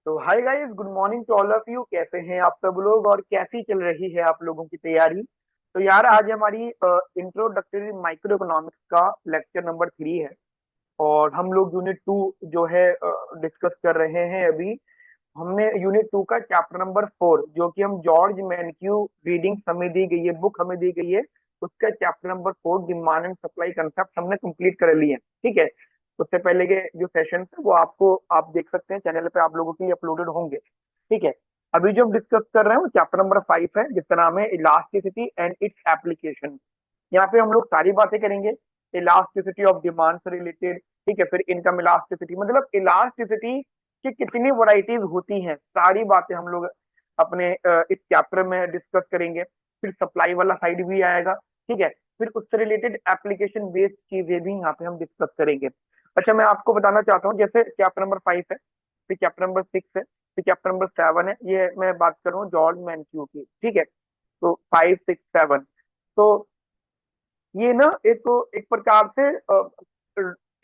तो hi guys, good morning to all of you. कैसे हैं आप सब लोग और कैसी चल रही है आप लोगों की तैयारी? तो यार, आज हमारी इंट्रोडक्टरी माइक्रो इकोनॉमिक्स का लेक्चर नंबर 3 है। और हम लोग यूनिट 2 जो है डिस्कस कर रहे हैं अभी। हमने यूनिट 2 का चैप्टर नंबर 4, जो कि हम जॉर्ज मैनक्यू रीडिंग हमें दी गई है, बुक हमें दी गई है, उसका chapter number 4 demand and supply concept हमने कंप्लीट कर लिए हैं। ठीक है। उससे पहले के जो सेशन है वो आपको आप देख सकते हैं, चैनल पे आप लोगों के लिए अपलोडेड होंगे। ठीक है। अभी जो हम डिस्कस कर रहे हैं वो चैप्टर नंबर 5 है, जिसका नाम है इलास्टिसिटी एंड इट्स एप्लीकेशन। यहाँ पे हम लोग सारी बातें करेंगे इलास्टिसिटी ऑफ डिमांड से रिलेटेड। ठीक है। फिर इनकम इलास्टिसिटी, मतलब इलास्टिसिटी की कितनी वैरायटीज होती हैं, सारी बातें हम लोग अपने इस चैप्टर में डिस्कस करेंगे। फिर सप्लाई वाला साइड भी आएगा। ठीक है। फिर उससे रिलेटेड एप्लीकेशन बेस्ड चीजें भी यहाँ पे हम डिस्कस करेंगे। अच्छा, मैं आपको बताना चाहता हूँ, जैसे चैप्टर नंबर 5 है, फिर चैप्टर नंबर 6 है, फिर चैप्टर नंबर 7 है। ये मैं बात कर रहा हूँ जॉर्ज मैनक्यू की। ठीक है। तो 5, 6, 7, तो ये ना एक प्रकार से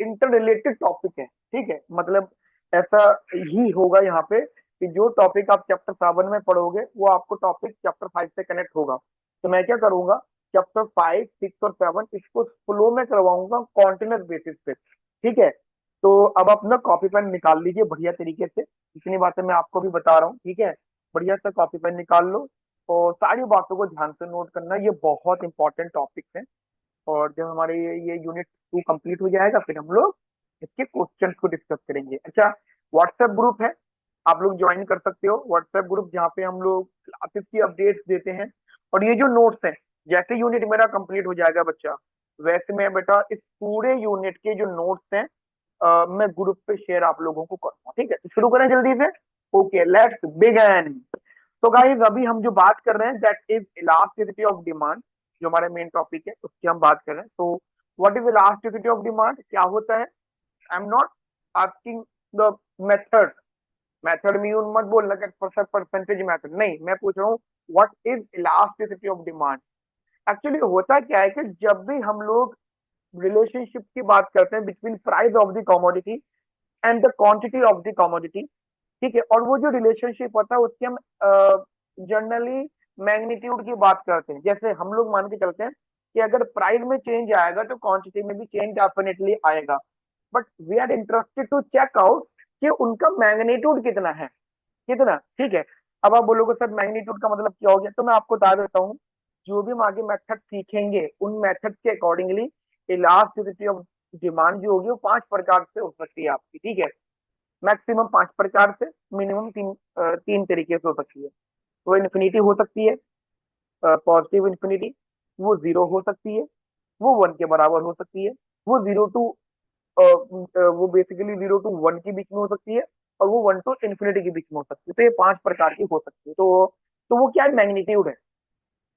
इंटर रिलेटेड टॉपिक है। ठीक है। मतलब ऐसा ही होगा यहाँ पे कि जो टॉपिक आप चैप्टर 7 में पढ़ोगे वो आपको टॉपिक चैप्टर 5 से कनेक्ट होगा। तो मैं क्या करूंगा, चैप्टर 5, 6 और 7 इसको फ्लो में करवाऊंगा कॉन्टिन्यूस बेसिस पे। ठीक है। तो अब अपना कॉपी पेन निकाल लीजिए बढ़िया तरीके से। इतनी बातें मैं आपको भी बता रहा हूँ। ठीक है। बढ़िया सा कॉपी पेन निकाल लो और सारी बातों को ध्यान से नोट करना, ये बहुत इंपॉर्टेंट टॉपिक है। और जब हमारे ये यूनिट 2 कंप्लीट हो जाएगा फिर हम लोग इसके क्वेश्चंस को डिस्कस करेंगे। अच्छा, व्हाट्सएप ग्रुप है, आप लोग ज्वाइन कर सकते हो व्हाट्सएप ग्रुप, जहाँ पे हम लोग क्लासेस की अपडेट्स देते हैं। और ये जो नोट्स हैं, जैसे यूनिट मेरा कंप्लीट हो जाएगा बच्चा, वैसे मैं बेटा इस पूरे यूनिट के जो नोट्स हैं मैं ग्रुप पे शेयर आप लोगों को करूंगा। ठीक है। तो शुरू करें जल्दी से। Okay, let's begin. तो गाइस, अभी हम जो बात कर रहे हैं that is elasticity of demand, जो हमारे मेन टॉपिक है उसकी हम बात कर रहे हैं। तो what is elasticity of demand, क्या होता है? I am not asking the method. Method में यूं मत बोलना कि परसेंटेज मेथड, नहीं, मैं पूछ रहा हूँ what is elasticity of demand. Actually होता क्या है कि जब भी हम लोग रिलेशनशिप की बात करते हैं between price of the commodity and the quantity of the commodity, ठीक है, और वो जो रिलेशनशिप होता है उसकी हम जनरली मैग्नीट्यूड की बात करते हैं। जैसे हम लोग मान के चलते हैं कि अगर प्राइस में चेंज आएगा तो क्वांटिटी में भी चेंज डेफिनेटली आएगा। But we are interested to check out कि उनका मैग्नीट्यूड कितना है, कितना। ठीक है। अब आप बोलोगे सर मैग्नीट्यूड का मतलब क्या हो गया, तो मैं आपको बता देता हूँ। जो भी हम आगे मेथड सीखेंगे उन मेथड के अकॉर्डिंगली इलास्टिसिटी ऑफ डिमांड जो होगी वो 5 प्रकार से हो सकती है आपकी। ठीक है। मैक्सिमम 5 प्रकार से, मिनिमम तीन तरीके से हो सकती है। वो इन्फिनिटी हो सकती है, पॉजिटिव इन्फिनिटी, वो जीरो हो सकती है, वो 1 के बराबर हो सकती है, वो जीरो टू वो बेसिकली 0 to 1 के बीच में हो सकती है, और वो 1 to इन्फिनिटी के बीच में हो सकती है। तो ये 5 प्रकार की हो सकती है। तो वो क्या है, मैग्नीट्यूड है।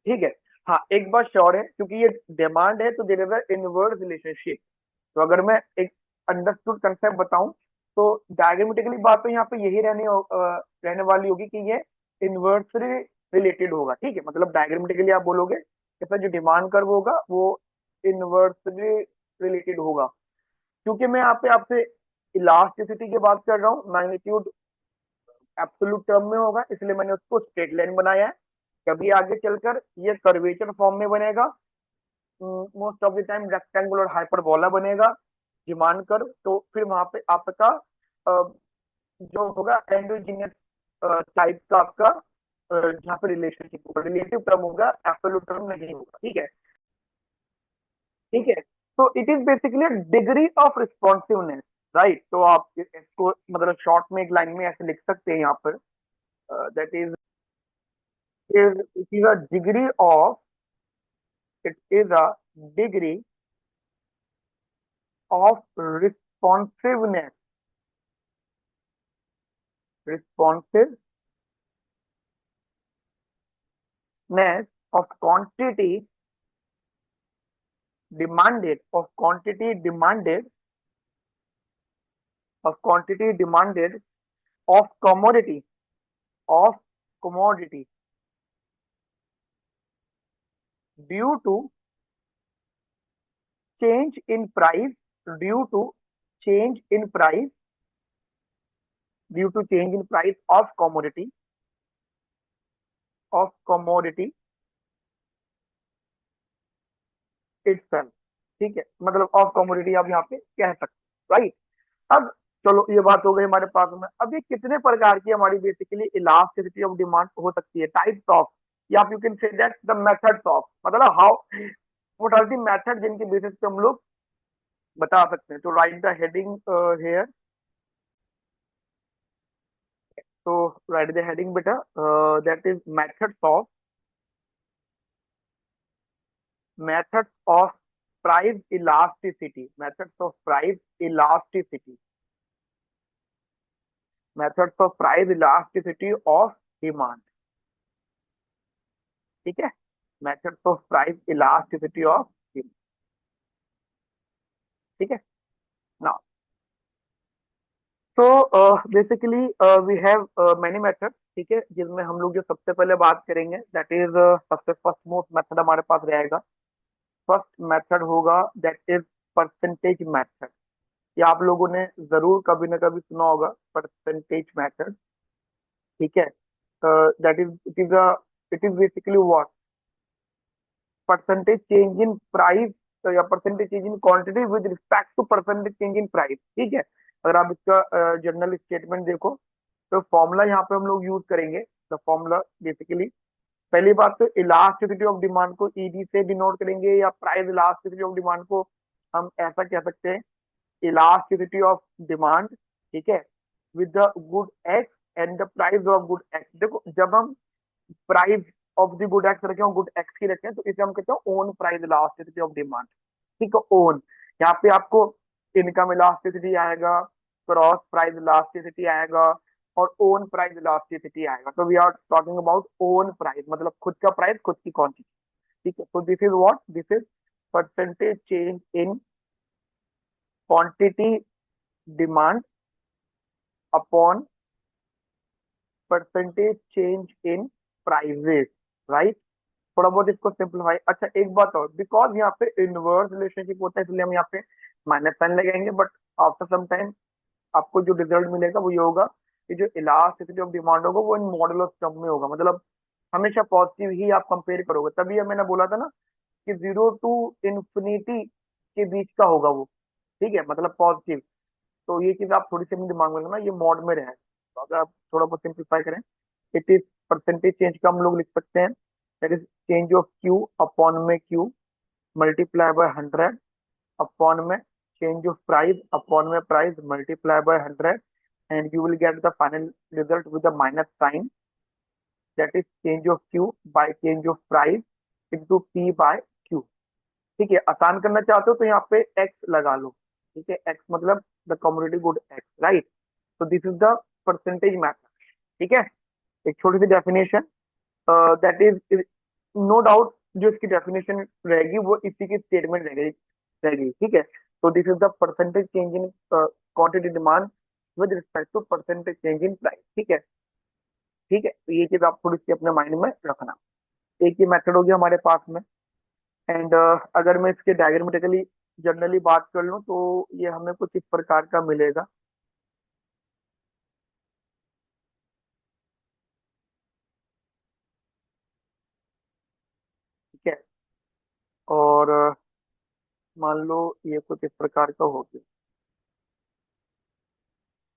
ठीक है। हाँ, एक बात श्योर है, क्योंकि ये डिमांड है तो there is a inverse relationship. तो अगर मैं एक अंडरस्टूड कंसेप्ट बताऊं तो डायग्रामेटिकली बात तो यहाँ पे यही रहने वाली होगी कि ये इन्वर्सली रिलेटेड होगा। ठीक है। मतलब डायग्रामेटिकली आप बोलोगे कि जो डिमांड कर्व होगा वो इन्वर्सली रिलेटेड होगा। क्योंकि मैं यहाँ पे आपसे इलास्टिसिटी की बात कर रहा हूँ, मैग्नीट्यूड एब्सोल्यूट टर्म में होगा, इसलिए मैंने उसको स्ट्रेट लाइन बनाया है। कभी आगे चलकर ये कर्वेचर फॉर्म में बनेगा, most of the time rectangle और हाइपरबोला बनेगा डिमांड कर। तो फिर वहां पे आपका जो होगा एंडोजीनियस टाइप का आपका जहाँ पे रिलेशनशिप होगा, रिलेटिव टर्म होगा, एब्सोल्यूट टर्म नहीं होगा। ठीक है। ठीक है। तो it is basically degree of responsiveness, right. तो आप इसको मतलब शॉर्ट में एक लाइन में ऐसे लिख सकते हैं यहाँ पर, that is it is a degree of, it is a degree of responsiveness, responsiveness of quantity demanded of of commodity due to change in price due to change in price due to change in price of commodity itself. ठीक है, मतलब of commodity आप यहाँ पे कह सकते, right. अब चलो ये बात हो गई हमारे पास में। अब ये कितने प्रकार की हमारी बेसिकली इलास्टिसिटी ऑफ डिमांड हो सकती है, टाइप्स ऑफ, या you can say that the methods of, मतलब how, what are the method जिनके बेसिस पे हम लोग बता सकते हैं। तो राइट द हेडिंग हेयर, तो राइट द हेडिंग बेटा, that is methods of price elasticity, methods of price elasticity of demand. ठीक है, methods of price elasticity of demand. ठीक है ना। तो basically we have many method, ठीक है, जिसमें हम लोग जो सबसे पहले बात करेंगे दैट इज सबसे फर्स्ट मोस्ट मेथड हमारे पास रहेगा। फर्स्ट मेथड होगा दैट इज परसेंटेज मेथड। ये आप लोगों ने जरूर कभी ना कभी सुना होगा, परसेंटेज मेथड। ठीक है, that is it is basically what, percentage change in price या percentage change in quantity with respect to percentage change in price. ठीक है, अगर आप इसका जनरल स्टेटमेंट देखो तो फॉर्मूला यहाँ पे हम लोग यूज करेंगे। द फॉर्मूला बेसिकली, पहली बात तो इलास्टिसिटी ऑफ डिमांड को ईडी से डिनोट करेंगे, या प्राइस इलास्टिसिटी ऑफ डिमांड को हम ऐसा कह सकते हैं, इलास्टिसिटी ऑफ डिमांड। ठीक है, with the good x and the price of good x. देखो जब हम price of the good x रखें और गुड एक्स की रखें तो इसे हम कहते हैं own price elasticity of demand. ठीक है, ओन, यहाँ पे आपको इनकम इलास्टिसिटी आएगा, क्रॉस प्राइस इलास्टिसिटी आएगा, और ओन प्राइस इलास्टिसिटी आएगा। तो we are talking about own price, मतलब खुद का प्राइस, खुद की क्वांटिटी। ठीक है, तो this is what, this is percentage change in quantity demand upon percentage change in prices, right. थोड़ा बहुत इसको सिंप्लीफाई। अच्छा एक बात और, बिकॉज यहाँ पे इनवर्स रिलेशनशिप होता है इसलिए हम यहाँ पे माइनस साइन लगाएंगे, बट आफ्टर सम टाइम आपको जो रिजल्ट मिलेगा वो ये होगा कि जो इलास्टिसिटी ऑफ डिमांड होगा वो इन मॉडल ऑफ टर्म में होगा, मतलब हमेशा पॉजिटिव ही आप कंपेयर करोगे। तभी मैंने बोला था ना कि 0 to इंफिनिटी के बीच का होगा वो। ठीक है, मतलब पॉजिटिव। तो ये चीज आप थोड़ी सी अपने दिमाग में रखना, ये मॉड में रहे। तो अगर आप थोड़ा बहुत सिंप्लीफाई करें, इट इज परसेंटेज चेंज का हम लोग लिख सकते हैं, that is change of Q upon में क्यू मल्टीप्लाई बाय 100 अपॉन में change of price upon में price multiply by 100, and you will get the final result with the minus sign, that is change of q by change of price into p by q। ठीक है, आसान करना चाहते हो तो यहाँ पे x लगा लो। ठीक है, x मतलब the commodity good x, right. तो this is the percentage method. ठीक है, एक छोटी सी definition, that is no doubt, जो इसकी डेफिनेशन रहेगी वो इसी की स्टेटमेंट रहेगी। ठीक है, तो this is the percentage change in quantity demand with respect to percentage change in price. ठीक है, ठीक है, तो ये चीज आप थोड़ी सी अपने माइंड में रखना। एक ही मेथड होगी हमारे पास में। एंड अगर मैं इसके डायग्रामेटिकली जनरली बात कर लूँ तो ये हमें कुछ इस प्रकार का मिलेगा। ठीक है, और मान लो ये कुछ इस प्रकार का हो गया,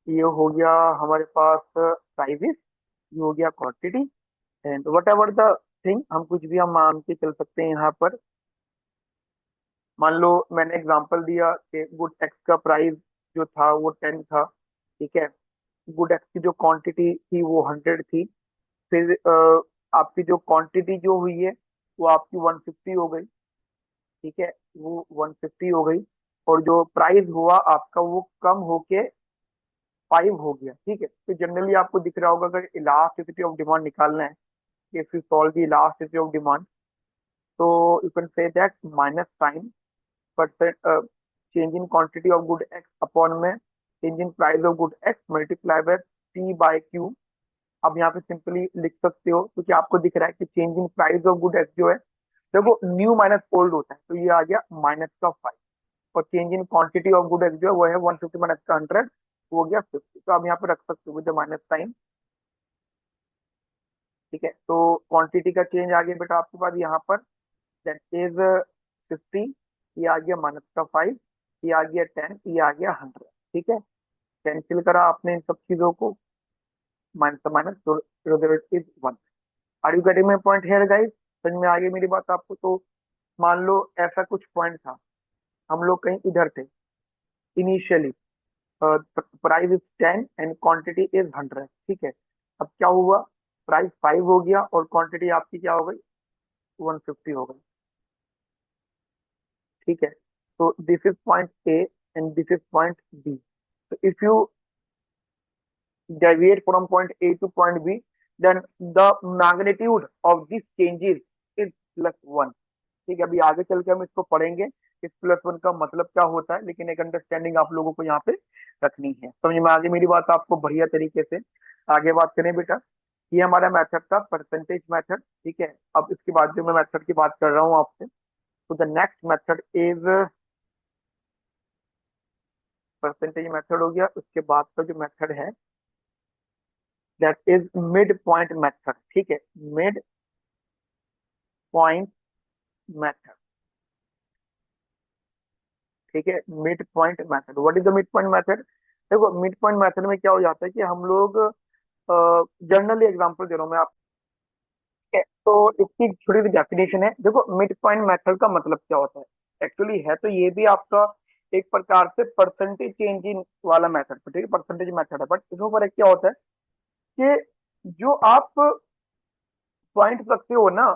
ये हो गया हमारे पास प्राइजेस, ये हो गया quantity, and what ever the thing, हम कुछ भी हम मान के चल सकते हैं यहाँ पर। मान लो मैंने एग्जांपल दिया कि गुड एक्स का प्राइस जो था वो 10 था। ठीक है, गुड एक्स की जो क्वांटिटी थी वो 100 थी। फिर आपकी जो क्वांटिटी जो हुई है वो आपकी 150 हो गई। ठीक है, वो 150 हो गई, और जो प्राइस हुआ आपका वो कम होके 5 हो गया। ठीक है, तो जनरली आपको दिख रहा होगा अगर इलास्टिसिटी ऑफ डिमांड निकालना है, if you solve the elasticity of demand, so you can say that minus sign percent change in quantity of good x upon में change in price of good x multiply by p by q। अब यहाँ पे simply लिख सकते हो क्योंकि आपको दिख रहा है कि change in price of good x जो है, देखो न्यू माइनस ओल्ड होता है, तो ये आ गया माइनस का 5, और change in quantity of good x जो है वो है 150 माइनस का 100, हो गया 50, तो आप यहाँ पे रख सकते हो विद माइनस साइन। ठीक है, तो क्वांटिटी का चेंज आ गया बेटा आपके पास यहाँ पर, दैट इज 50, ये आ गया माइनस का 5, ये आ गया 10, ये आ गया 100। ठीक है, कैंसिल करा आपने इन सब चीजों को, माइनस का माइनस, तो result is 1। Are you getting my point here guys? समझ में आ गई मेरी बात आपको? तो मान लो ऐसा कुछ पॉइंट था, हम लोग कहीं इधर थे initially, price is 10 and quantity is 100। ठीक है, अब क्या हुआ, प्राइस 5 हो गया और क्वांटिटी आपकी क्या हो गई, 150 हो गई। ठीक है, तो this is point A and this is point B. So if you deviate from point A to point B, then the magnitude of these changes is +1। ठीक है, अभी आगे चल के हम इसको पढ़ेंगे, इस +1 का मतलब क्या होता है, लेकिन एक अंडरस्टैंडिंग आप लोगों को यहाँ पे रखनी है। समझ में आगे मेरी बात आपको बढ़िया तरीके से? आगे बात करें बेटा, ये हमारा मेथड था परसेंटेज मेथड। ठीक है, अब इसके बाद जो मैं मेथड की बात कर रहा हूँ आपसे, तो the next method is percentage method हो गया। उसके बाद का जो मेथड है that is mid point method. ठीक है, मिड पॉइंट मेथड। ठीक है, mid point method, what is the mid point method? देखो मिड पॉइंट मेथड में क्या हो जाता है कि हम लोग जनरली एग्जांपल दे रहा हूँ मैं आपको, ठीक है, तो इसकी छोटी सी डेफिनेशन है। देखो मिड पॉइंट मेथड का मतलब क्या होता है, एक्चुअली है तो ये भी आपका एक प्रकार से परसेंटेज चेंज इन वाला मेथड, ठीक है, परसेंटेज मेथड है, बट इसमें फर्क क्या होता है कि जो आप पॉइंट रखते हो ना,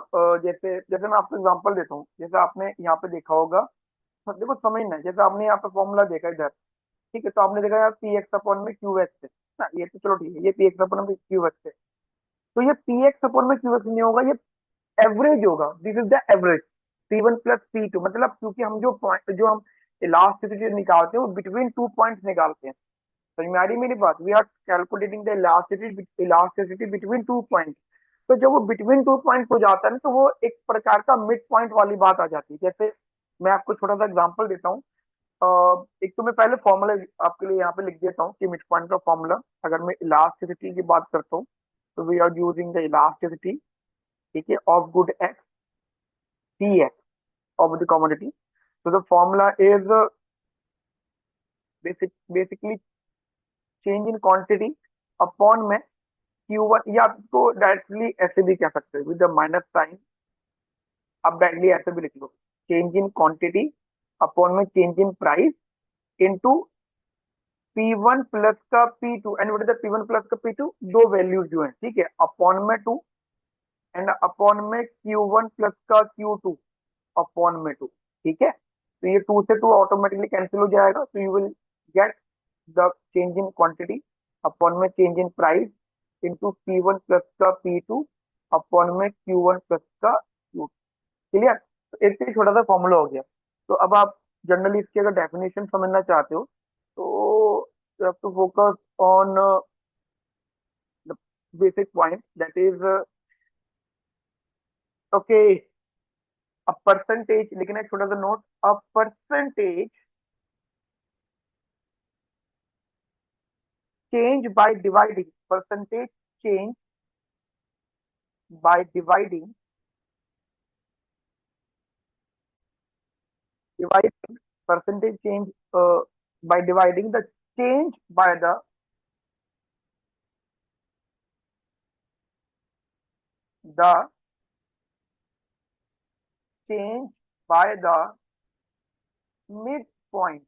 जैसे जैसे मैं आपको एग्जांपल देता हूँ, जैसे आपने यहाँ पे देखा होगा, तो देखो समझना है, जैसे आपने यहाँ पे फॉर्मूला देखा इधर, ठीक है, तो आपने देखा यार पी एक्स अपॉन में क्यू एक्स है ना, ये तो चलो ठीक है, ये पी एक्स अपॉन में क्यू एक्स है, तो ये पी एक्स अपॉन में क्यू एक्स नहीं होगा, ये एवरेज होगा, this is the average, P1 plus P2, मतलब क्योंकि हम जो पॉइंट जो हम इलास्टिसिटी निकालते हैं वो बिटवीन 2 पॉइंट्स निकालते हैं। समझ में आ रही मेरी बात? We are calculating the elasticity between 2 point. तो जब वो बिटवीन 2 पॉइंट हो जाता है ना, तो वो एक प्रकार का मिड पॉइंट वाली बात आ जाती है। जैसे मैं आपको छोटा सा एग्जांपल देता हूँ, एक तो मैं पहले फॉर्मूला आपके लिए यहाँ पे लिख देता हूँ कि मिड पॉइंट का फॉर्मूला, अगर मैं इलास्टिसिटी की बात करता हूँ, तो we are using the elasticity, ठीक है, of good X see X of the commodity. तो the formula is basically change in quantity upon में Q1, या आपको डायरेक्टली ऐसे भी कह सकते हो विद द माइनस साइन, आप डायरेक्टली ऐसे भी लिख लो, चेंज इन क्वांटिटी अपॉन में change in price into P1 plus का P2, and what is the P1 plus का P2, दो वैल्यूज जो है, ठीक है, अपॉन में 2 एंड अपॉन में Q1 प्लस का Q2 अपॉन में 2। ठीक है, तो ये 2 से 2 ऑटोमेटिकली कैंसिल हो जाएगा, तो you will get the change in quantity upon में change in price into P1 plus का P2 अपॉन में Q1 प्लस का Q2। क्लियर? तो एक तो छोटा सा फॉर्मूला हो गया। तो अब आप जनरली इसकी अगर डेफिनेशन समझना चाहते हो, तो you have to focus on the basic point, that is okay, a percentage, लेकिन एक छोटा सा note, a percentage change by dividing, percentage change by dividing percentage change by dividing the change by the change by the mid point।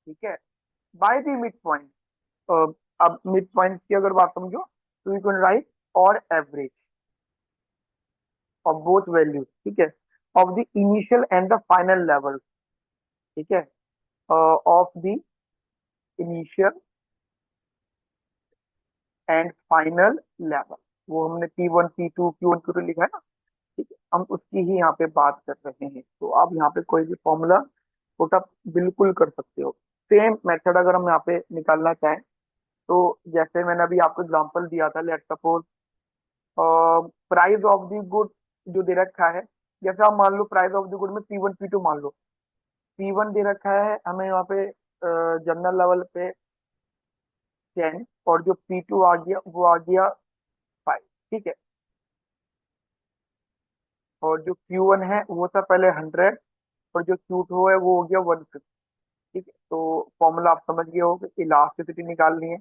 ठीक है, by the mid point. अब mid point की अगर बात समझो, तो यू कैन राइट और average of both values, ठीक है, of the initial and the final level. ठीक है, of the initial and final level, वो हमने P1 P2 Q1 Q2 लिखा है ना, ठीक है, हम उसकी ही यहाँ पे बात कर रहे हैं। तो आप यहाँ पे कोई भी फॉर्मूला पुट अप बिल्कुल कर सकते हो। सेम मेथड अगर हम यहाँ पे निकालना चाहें, तो जैसे मैंने अभी आपको एग्जांपल दिया था, let suppose price of the good जो दे रखा है, जैसे आप मान लो प्राइस ऑफ द गुड में P1 P2 मान लो, P1 दे रखा है हमें यहाँ पे जनरल लेवल पे 10 और जो P2 आ गया वो आ गया 5। ठीक है, और जो Q1 है वो था पहले 100 और जो Q2 है वो हो गया 150। ठीक है, तो फॉर्मूला आप समझ गए हो कि इलास्टिसिटी निकालनी है।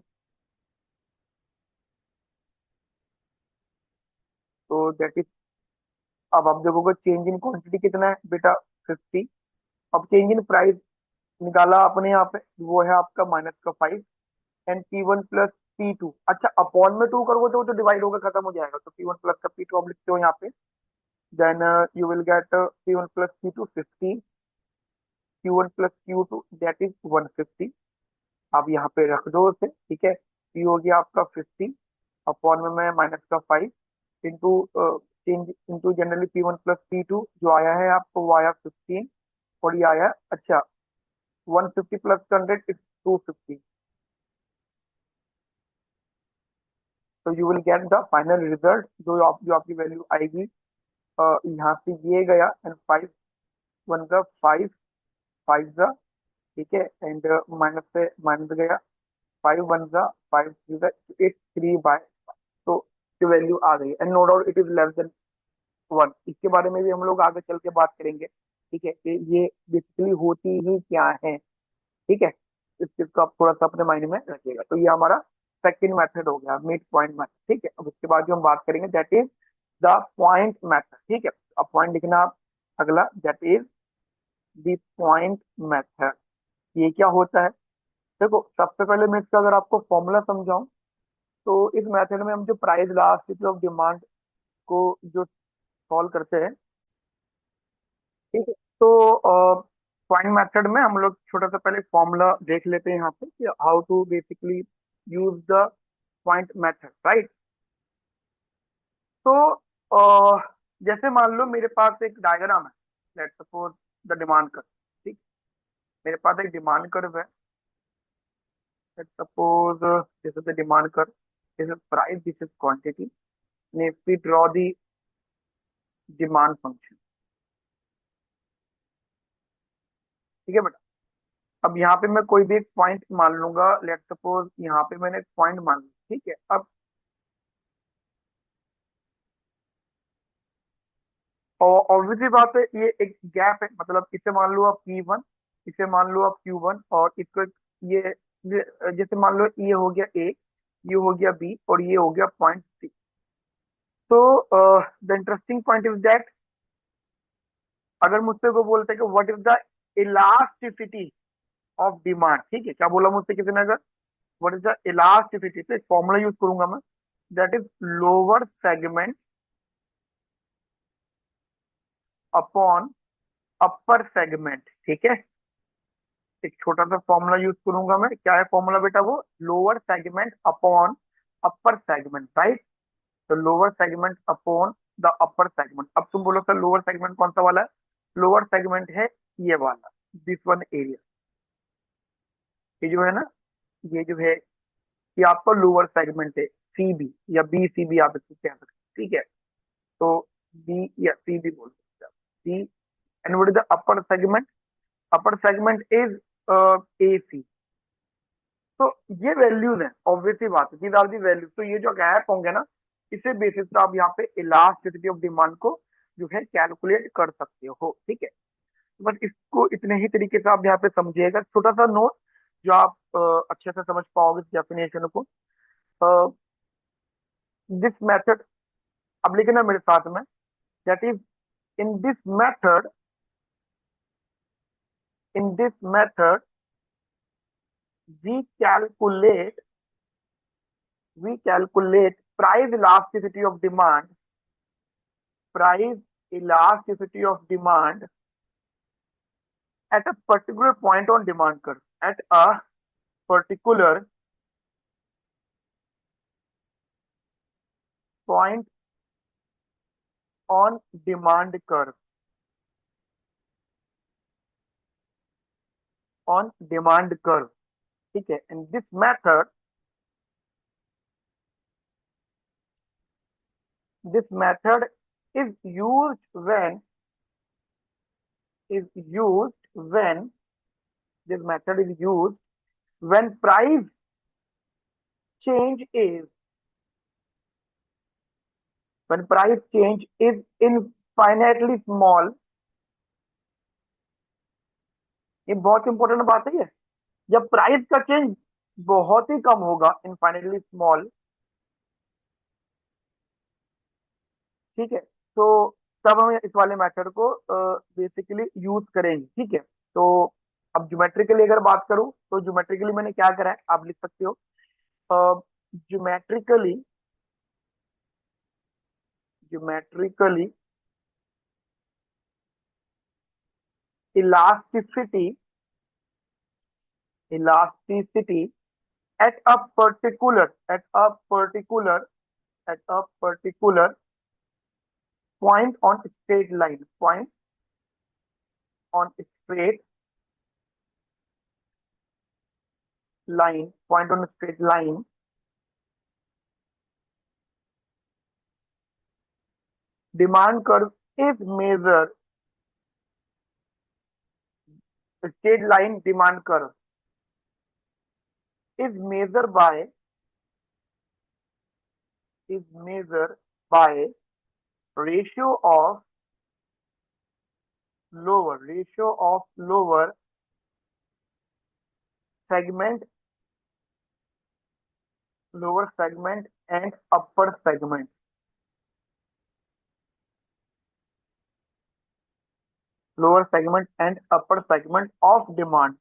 तो दैट इज, अब आप देखोगे चेंज इन क्वांटिटी कितना है बेटा, 50। अब चेंज इन प्राइस निकाला आपने यहाँ पे, वो है आपका -5। एंड P1 प्लस P2, अच्छा अपॉन में 2 करोगे तो वो तो डिवाइड होकर खत्म हो जाएगा, तो P1 प्लस का P2 आप लिखते हो यहाँ पे। Then you will get P1 plus P2 50, Q1 plus Q2 that is 150। आप यहाँ पे रख दो उसे, ठीक है। P हो गया आपका 50, अपॉन में मैं -5 into change into generally P1 plus P2 जो आया है आपको वो आया 15, और ये आया अच्छा 150 प्लस 100 इज 250। तो you will get the final result, जो आपकी वैल्यू आएगी। यहाँ से ये गया एंड 5 1 जा 5, 5 जा, ठीक है, एंड माइनस से माइनस गया, 5 1 जा 5 3 जा, इट्स 3/। तो जो वैल्यू आ गई and no doubt it is less than 1। इसके बारे में भी हम लोग आगे चल के बात करेंगे, ठीक है, कि ये बेसिकली होती ही क्या है। ठीक है, इस चीज को आप थोड़ा सा अपने माइंड में रखिएगा। तो ये हमारा सेकंड मेथड हो गया, मिड पॉइंट मेथड। ठीक है, अब उसके बाद जो हम बात करेंगे that is the point method. ठीक है, अब पॉइंट लिखना आप अगला, that is the point method. ये क्या होता है, देखो सबसे पहले मैं इसका अगर आपको फॉर्मूला समझाऊं, तो इस मेथड में हम जो प्राइस इलास्टिसिटी ऑफ डिमांड को जो सॉल्व करते हैं, ठीक है, तो पॉइंट मेथड में हम लोग छोटा सा पहले फॉर्मूला देख लेते हैं यहाँ पे कि how to basically use the point method, right. तो जैसे मान लो मेरे पास एक डायग्राम है, let's suppose the demand curve. ठीक, मेरे पास एक डिमांड कर्व है, let's suppose this is the demand curve, this is price, this is quantity, if we draw the demand function. ठीक है बेटा, अब यहाँ पे मैं कोई भी एक पॉइंट मान लूंगा, लेट सपोज यहाँ पे मैंने एक पॉइंट मान लिया। ठीक है, अब ऑब्वियसली बात है ये एक गैप है, मतलब इसे मान लो आप P1, इसे मान लो आप Q1, और इसको ये, जैसे मान लो ये हो गया A, ये हो गया B, और ये हो गया पॉइंट C। तो the interesting point is that, अगर मुझसे को बोलते हैं कि what is the elasticity of demand, ठीक है, क्या बोला मुझसे किसी ने, अगर व्हाट इज द इलास्टिसिटी, तो एक फॉर्मूला यूज करूंगा मैं, that is lower segment upon upper segment. ठीक है, एक छोटा सा फॉर्मूला यूज करूंगा मैं, क्या है फॉर्मूला बेटा, वो lower segment upon upper segment, right. तो lower segment upon the upper segment. अब तुम बोलो सर लोअर सेगमेंट कौन सा वाला है, लोअर सेगमेंट है ये वाला, दिस वन एरिया, ये जो है ना, ये जो है ये आपका लोअर सेगमेंट है, सी बी या बी सी बी आप इसको कह सकते हैं। ठीक है, तो बी या सी बी बोल सकते हैं C. And what is the upper segment, upper segment is A C. तो ये वैल्यूज हैं, ऑब्वियसली बात है, दीज आर दी वैल्यूज। तो ये जो गैप होंगे ना, इसे बेसिस पे आप यहाँ पे इलास्टिसिटी ऑफ डिमांड को जो है कैलकुलेट कर सकते हो। ठीक है, बस इसको इतने ही तरीके से आप यहाँ पे समझिएगा, छोटा सा नोट जो आप अच्छे से समझ पाओगे इस डेफिनेशन को। दिस मेथड, अब लिखना मेरे साथ में, that is in this method, in this method we calculate we calculate price elasticity of demand, price elasticity of demand at a particular point on demand curve, at a particular point on demand curve, on demand curve। ठीक है, and this method is used when, is used when this method is used when price change is when price change is infinitely small, ये बहुत important बात है ये। जब price का change बहुत ही कम होगा, इनफाइनाइटली स्मॉल, ठीक है, तो तब हम इस वाले मेथड को बेसिकली यूज करेंगे, ठीक है। तो अब ज्योमेट्रिकली अगर बात करूं तो ज्योमेट्रिकली मैंने क्या करा है आप लिख सकते हो। Geometrically geometrically elasticity elasticity at a particular at a particular at a particular point on straight line point on straight point on straight line demand curve is measured straight line demand curve is measured by is measured by ratio of lower segment and upper segment of demand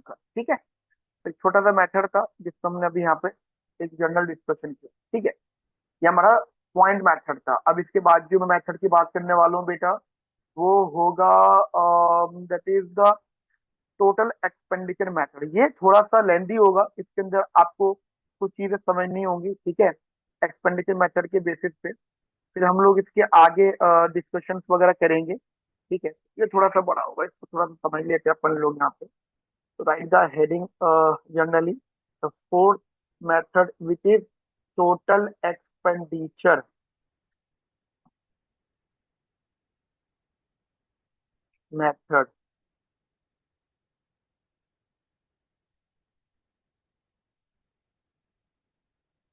का, ठीक है। तो एक छोटा सा method था जिसको हमने अभी यहाँ पे एक जनरल डिस्कशन किया, ठीक है। ये हमारा पॉइंट मेथड था। अब इसके बाद जो मैं मेथड की बात करने वाला हूँ बेटा, वो होगा that is the total expenditure method. ये थोड़ा सा लेंदी होगा, इसके अंदर आपको कुछ चीजें समझनी होंगी, ठीक है, एक्सपेंडिचर मेथड के बेसिस पे। फिर हम लोग इसके आगे डिस्कशन वगैरह करेंगे, ठीक है। ये थोड़ा सा बड़ा होगा, इसको थोड़ा सा समझ लेते हैं अपन लोग यहाँ पे। तो write the heading generally the fourth method which is total expenditure method,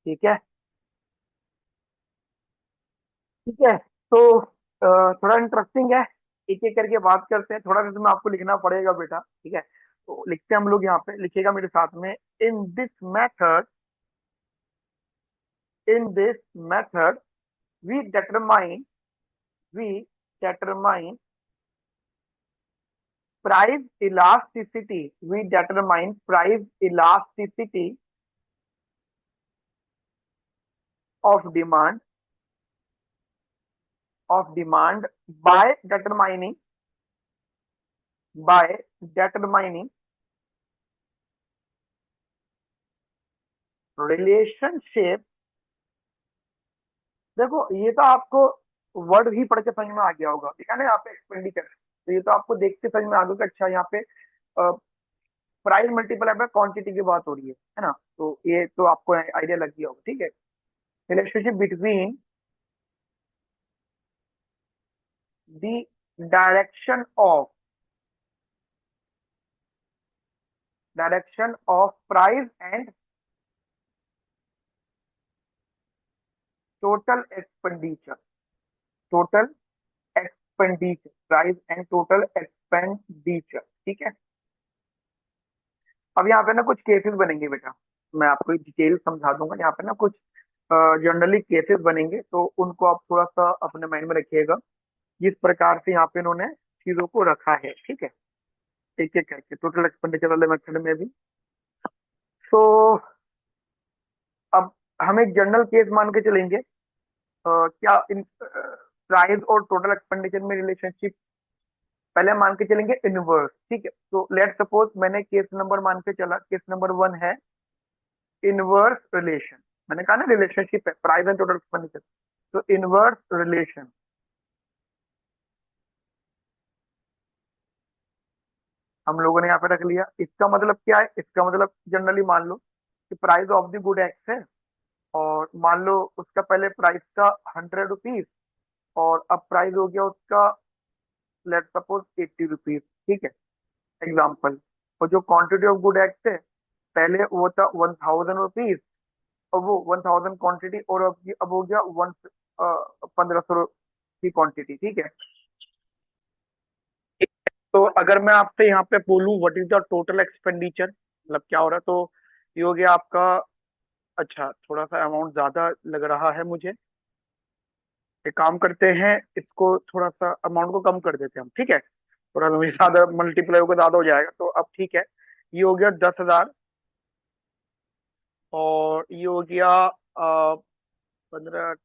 ठीक है। ठीक है, तो थोड़ा इंटरेस्टिंग है, एक एक करके बात करते हैं। थोड़ा सा तुम्हें आपको लिखना पड़ेगा बेटा, ठीक है। तो लिखते हैं हम लोग यहाँ पे, लिखिएगा मेरे साथ में। In this method in this method we determine we determine price elasticity we determine price elasticity of demand of demand by determining relationship। देखो ये तो आपको वर्ड ही पढ़ के समझ में आ गया होगा, ठीक है ना, यहाँ पे एक्सपेंडिचर, तो ये तो आपको देख के समझ में आ गया कि अच्छा यहाँ पे प्राइस मल्टीप्लाई बाय क्वांटिटी की बात हो रही है ना। तो ये तो आपको आइडिया लग गया होगा, ठीक है। Relationship between the direction of price and total expenditure total expenditure price and total expenditure, ठीक है। अब यहाँ पे ना कुछ केसेस बनेंगे बेटा, मैं आपको डिटेल समझा दूंगा। यहाँ पे ना कुछ जनरली केसेस बनेंगे, तो उनको आप थोड़ा सा अपने माइंड में रखिएगा, जिस प्रकार से यहाँ पे इन्होंने चीजों को रखा है, ठीक है, एक एक करके टोटल एक्सपेंडिचर वाले मेथड में भी। तो अब हम एक जनरल केस मान के चलेंगे। क्या इन प्राइस और टोटल एक्सपेंडिचर में रिलेशनशिप पहले मान के चलेंगे इनवर्स, ठीक है। तो लेट सपोज मैंने केस नंबर मान के चला, केस नंबर 1 है इनवर्स रिलेशन। मैंने कहा ना रिलेशनशिप है प्राइस एंड टोटल एक्सपेंडिचर, तो इनवर्स रिलेशन हम लोगों ने यहाँ पे रख लिया। इसका मतलब क्या है, इसका मतलब जनरली मान लो कि price of the good x है, और मान लो उसका पहले प्राइस था 100 रुपीज, और अब प्राइस हो गया उसका लेट सपोज 80 रुपीज, ठीक है। एग्जाम्पल। और जो क्वांटिटी ऑफ गुड एक्ट है, पहले वो था 1000 रुपीज, और वो 1000 क्वांटिटी, और अब हो गया 1500 की क्वांटिटी, ठीक है। तो अगर मैं आपसे यहाँ पे बोलूं what is the total expenditure, मतलब क्या हो रहा है, तो ये हो गया आपका। अच्छा, थोड़ा सा अमाउंट ज्यादा लग रहा है मुझे। एक काम करते हैं, इसको थोड़ा सा अमाउंट को कम कर देते हैं हम, ठीक है। थोड़ा सा मुझे ज्यादा मल्टीप्लाई होकर ज्यादा हो जाएगा, तो अब ठीक है। ये हो गया 10,000, और ये हो गया 15 ×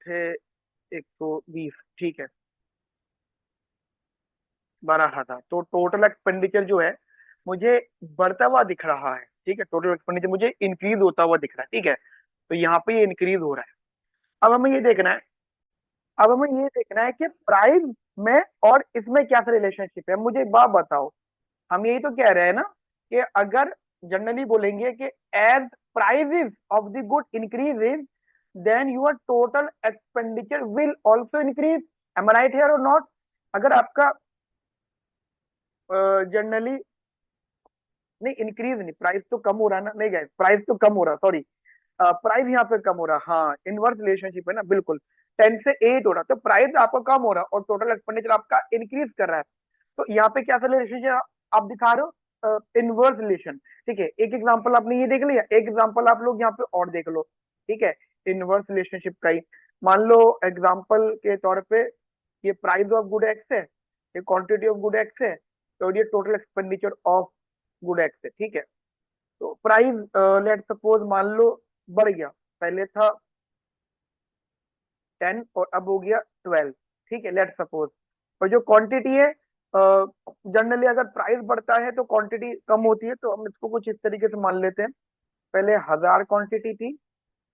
8 = 120, ठीक है। 12,000। तो टोटल एक्सपेंडिचर जो है मुझे बढ़ता हुआ दिख रहा है, ठीक है। टोटल एक्सपेंडिचर मुझे इंक्रीज होता हुआ दिख रहा है, ठीक है। तो यहाँ पे ये इंक्रीज हो रहा है। अब हमें ये देखना है, अब हमें ये देखना है कि प्राइस में और इसमें क्या सा रिलेशनशिप है। मुझे एक बात बताओ, हम यही तो कह रहे हैं ना कि अगर जनरली बोलेंगे कि as prices of the good increases, then your total expenditure will also increase. Am I right here और नॉट? अगर आपका जनरली, नहीं इंक्रीज नहीं, प्राइस तो कम हो रहा है ना, नहीं गाइस, प्राइस तो कम हो रहा, सॉरी, प्राइस यहाँ पे कम हो रहा, हाँ इनवर्स रिलेशनशिप है ना, बिल्कुल। 10 से 8 हो रहा, तो प्राइस आपका कम हो रहा और टोटल एक्सपेंडिचर आपका इंक्रीज कर रहा है। तो यहाँ पे क्या सा रिलेशनशिप आप दिखा रहे हो? इनवर्स रिलेशन, ठीक है। एक एग्जांपल आपने ये देख लिया, एक एग्जांपल आप लोग यहाँ पे और देख लो, ठीक है। इनवर्स रिलेशनशिप का ही मान लो एग्जांपल के तौर पे, ये प्राइस ऑफ गुड एक्स है, ये क्वांटिटी ऑफ गुड एक्स है, और ये total expenditure of good x है, ठीक है। तो प्राइस लेट सपोज मान लो बढ़ गया, पहले था 10 और अब हो गया 12, ठीक है, लेट सपोज। और जो क्वांटिटी है, जनरली अगर प्राइस बढ़ता है तो क्वांटिटी कम होती है, तो हम इसको कुछ इस तरीके से मान लेते हैं। पहले 1000 क्वांटिटी थी,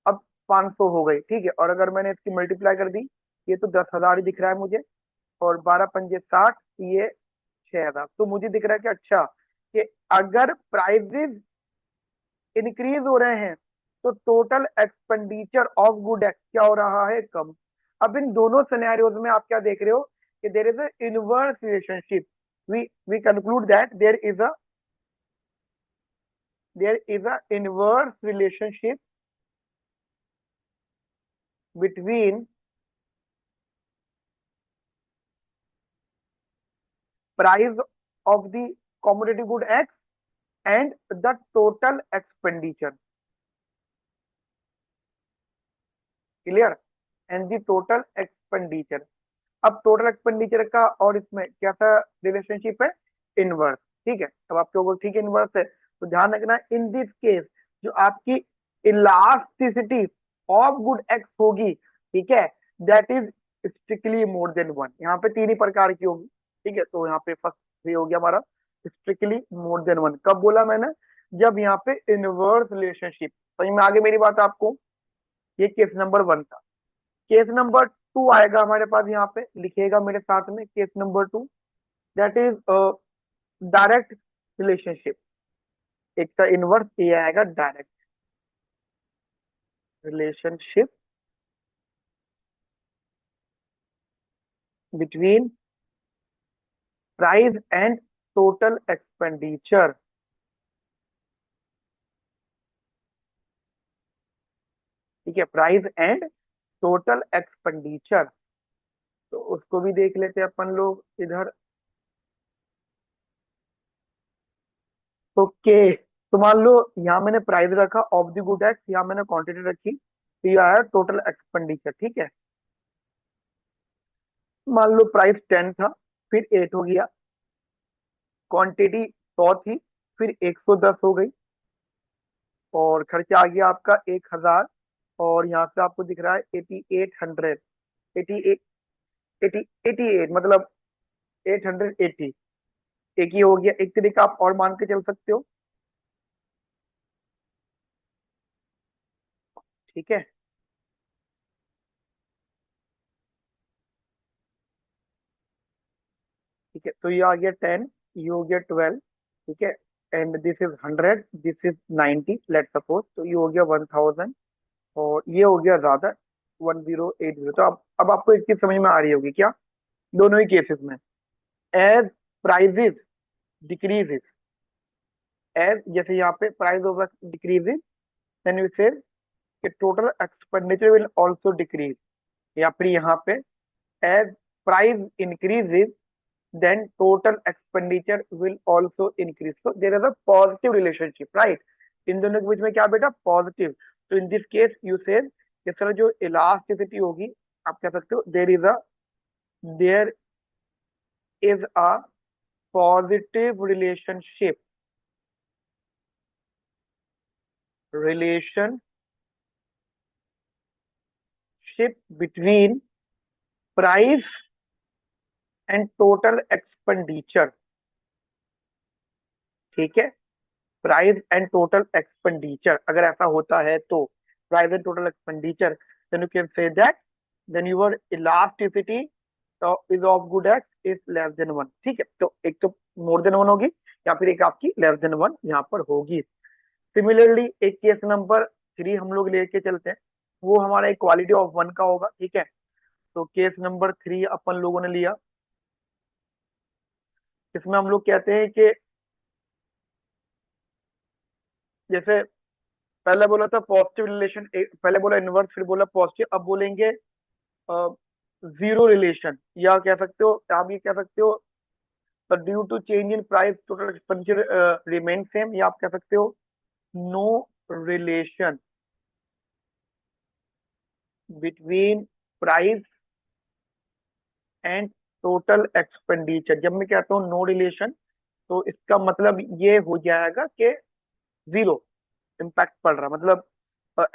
अब 500 हो गई, ठीक है। और अगर मैंने इसकी मल्टीप्लाई कर दी, ये तो 10,000 ही दिख रहा है मुझे, और 12×5 = 60, ये 6,000। तो मुझे दिख रहा है कि अच्छा, कि अगर प्राइसेस इंक्रीज हो रहे हैं तो total expenditure of good act क्या हो रहा है? कम। अब इन दोनों सिनेरियोज में आप क्या देख रहे हो कि there is a inverse relationship. We conclude that there is a inverse relationship between price of the commodity good X and the total expenditure. Clear? And the total expenditure. अब टोटल एक्सपेंडिचर का और इसमें क्या सा relationship है? Inverse, ठीक है। अब आपके ऊपर ठीक है इनवर्स है, तो ध्यान रखना इन दिस केस जो आपकी इलास्टिसिटी ऑफ गुड एक्स होगी, ठीक है, that is strictly more than one. यहाँ पे तीन ही प्रकार की होगी, ठीक है। तो यहाँ पे फर्स्ट ये हो गया हमारा स्ट्रिक्टली मोर देन वन। कब बोला मैंने? जब यहाँ पे इनवर्स रिलेशनशिप। समझ में आगे मेरी बात आपको? ये केस नंबर 1 था। केस नंबर 2 आएगा हमारे पास, यहाँ पे लिखिएगा मेरे साथ में, case number 2, that is direct relationship. एक था इनवर्स, ये आएगा direct relationship between price and total expenditure, ठीक है, प्राइस एंड टोटल एक्सपेंडिचर। तो उसको भी देख लेते हैं अपन लोग इधर। ओके, तो मान लो यहाँ मैंने प्राइस रखा ऑफ द गुड एक्ट, यहाँ मैंने क्वांटिटी रखी, तो ये आया टोटल एक्सपेंडिचर, ठीक है। मान लो प्राइस 10 था, फिर 8 हो गया, क्वांटिटी 100 थी, फिर 110 हो गई, और खर्चा आ गया आपका 1,000, और यहाँ से आपको दिख रहा है 8800, 88, 88 मतलब 880। एक ही हो गया, एक तरीका आप और मान के चल सकते हो, ठीक है। ठीक है, तो ये आ गया 10, ये हो गया 12, ठीक है, and this is 100, this is 90 let suppose, तो ये हो गया 1000, और ये हो गया ज्यादा 1080। तो अब आपको एक चीज समझ में आ रही होगी क्या, दोनों ही केसेस में, एज प्राइजेस डिक्रीजेस, एज, जैसे यहाँ पे price of decreases, then you say total expenditure will also decrease, या फिर यहाँ पे as price increases then total expenditure will also increase. So there is a positive relationship, right? इन दोनों के बीच में क्या बेटा, पॉजिटिव. तो इन दिस केस यू से इस तरह जो इलास्टिसिटी होगी, आप कह सकते हो there is a positive relationship between price and total expenditure. ठीक है, प्राइस एंड टोटल एक्सपेंडिचर अगर ऐसा होता है तो price and total expenditure, then you can say that then your elasticity is of good X is less than 1. ठीक है, तो एक तो मोर देन 1 होगी, या फिर एक आपकी लेस देन 1 यहाँ पर होगी. सिमिलरली एक केस नंबर 3 हम लोग लेके चलते हैं, वो हमारा इक्वालिटी ऑफ 1 का होगा. ठीक है, तो केस नंबर 3 अपन लोगों ने लिया, इसमें हम लोग कहते हैं कि जैसे पहले बोला था पॉजिटिव रिलेशन, पहले बोला इनवर्स, फिर बोला पॉजिटिव, अब बोलेंगे जीरो रिलेशन, या कह सकते हो आप ये कह सकते हो due to change in price total expenditure remain same, या आप कह सकते हो no relation between price and total expenditure. जब मैं कहता हूँ नो रिलेशन, तो इसका मतलब ये हो जाएगा कि जीरो इम्पैक्ट पड़ रहा है, मतलब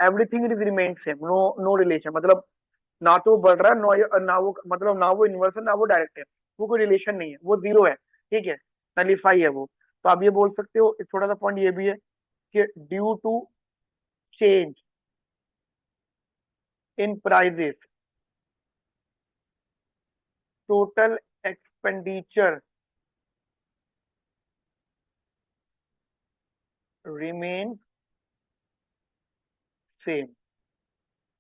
everything is remain same, no no relation, मतलब ना तो वो बढ़ रहा है, ना वो, मतलब ना वो इनवर्स है ना वो डायरेक्ट है, वो कोई रिलेशन नहीं है, वो जीरो है. ठीक है, नलीफाई है वो. तो आप ये बोल सकते हो, एक थोड़ा सा पॉइंट ये भी है कि due to change in prices total expenditure remain same.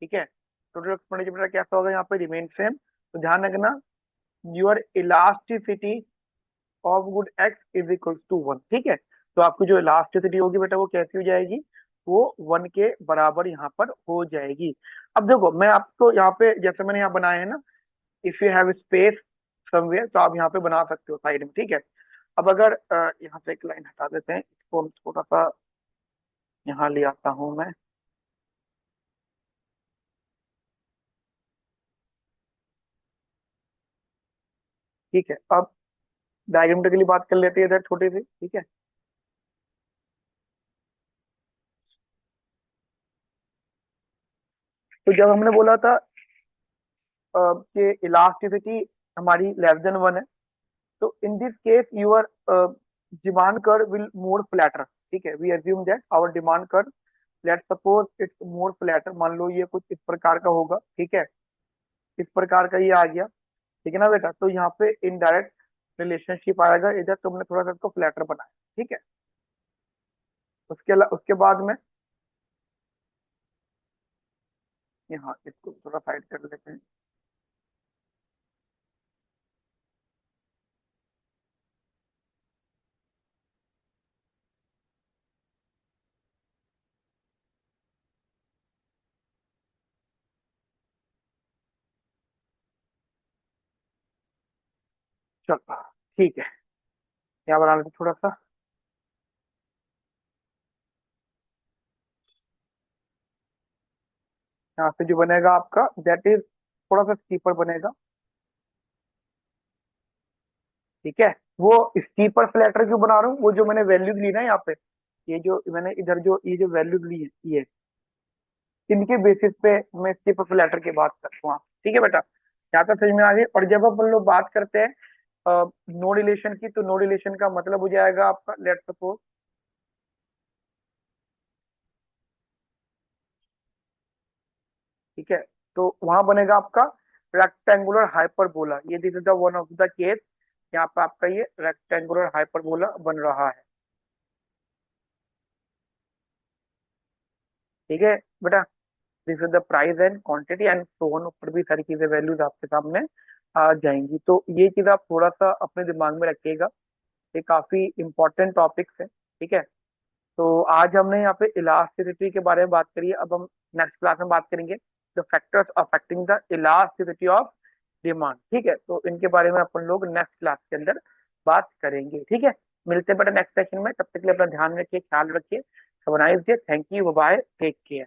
ठीक है, टोटल एक्सपेंडिचर कैसा होगा यहाँ पे, रिमेन सेम. तो ध्यान रखना, your elasticity of good X is equal to 1. ठीक है, तो आपकी जो इलास्टिसिटी होगी बेटा वो कैसी हो जाएगी, वो 1 के बराबर यहाँ पर हो जाएगी. अब देखो मैं आपको यहाँ पे, जैसे मैंने यहाँ बनाया है ना, if you have space somewhere, तो आप यहाँ पे बना सकते हो साइड में. ठीक है, अब अगर यहाँ से एक लाइन हटा देते हैं, इसको थोड़ा सा यहाँ ले आता हूँ मैं. ठीक है, अब डायग्रामेटिकली बात कर लेते हैं इधर छोटी सी. ठीक है, तो जब हमने बोला था कि इलास्टिसिटी हमारी लेस देन 1 है, तो in this case your demand curve will more flatter. ठीक है, we assume that our demand curve, let suppose it's more flatter, मान लो ये कुछ इस प्रकार का होगा. ठीक है, इस प्रकार का ये आ गया. ठीक है ना बेटा, तो यहाँ पे इनडायरेक्ट रिलेशनशिप आएगा, इधर तुमने थोड़ा सा इसको फ्लैटर बनाया. ठीक है, उसके बाद में यहाँ इसको थोड़ा साइड कर लेते हैं. चलो ठीक है, यहाँ बना लेते हैं थोड़ा सा. यहाँ से जो बनेगा आपका, दैट इज थोड़ा सा स्टीपर बनेगा. ठीक है, वो स्टीपर फ्लैटर क्यों बना रहा हूँ, वो जो मैंने वैल्यूज ली ना यहाँ पे, ये जो मैंने इधर जो ये जो वैल्यूज ली है, ये इनके बेसिस पे मैं स्टीपर फ्लैटर की बात करता हूँ. ठीक है बेटा, यहाँ तक समझ में आ गई. और जब अपन लोग बात करते हैं नो रिलेशन की, तो नो रिलेशन का मतलब हो जाएगा आपका, लेट सपोज ठीक है, तो वहां बनेगा आपका रेक्टेंगुलर हाइपरबोला. ये this is the one of the case, यहाँ पे आपका ये रेक्टेंगुलर हाइपरबोला बन रहा है. ठीक है बेटा, this is the price and quantity and so on, ऊपर भी सारी चीजें वैल्यूज आपके सामने आ जाएंगी. तो ये चीज आप थोड़ा सा अपने दिमाग में रखिएगा, ये काफी इंपॉर्टेंट टॉपिक्स है. ठीक है, तो आज हमने यहाँ पे इलास्टिसिटी के बारे में बात करी है। अब हम नेक्स्ट क्लास में बात करेंगे the factors affecting the elasticity of demand. ठीक है, तो इनके बारे में अपन लोग नेक्स्ट क्लास के अंदर बात करेंगे। ठीक है, मिलते हैं बेटा नेक्स्ट सेशन में। तब तक के लिए अपना ध्यान रखिए, ख्याल रखिए। Have a nice day, thank you, bye, take care.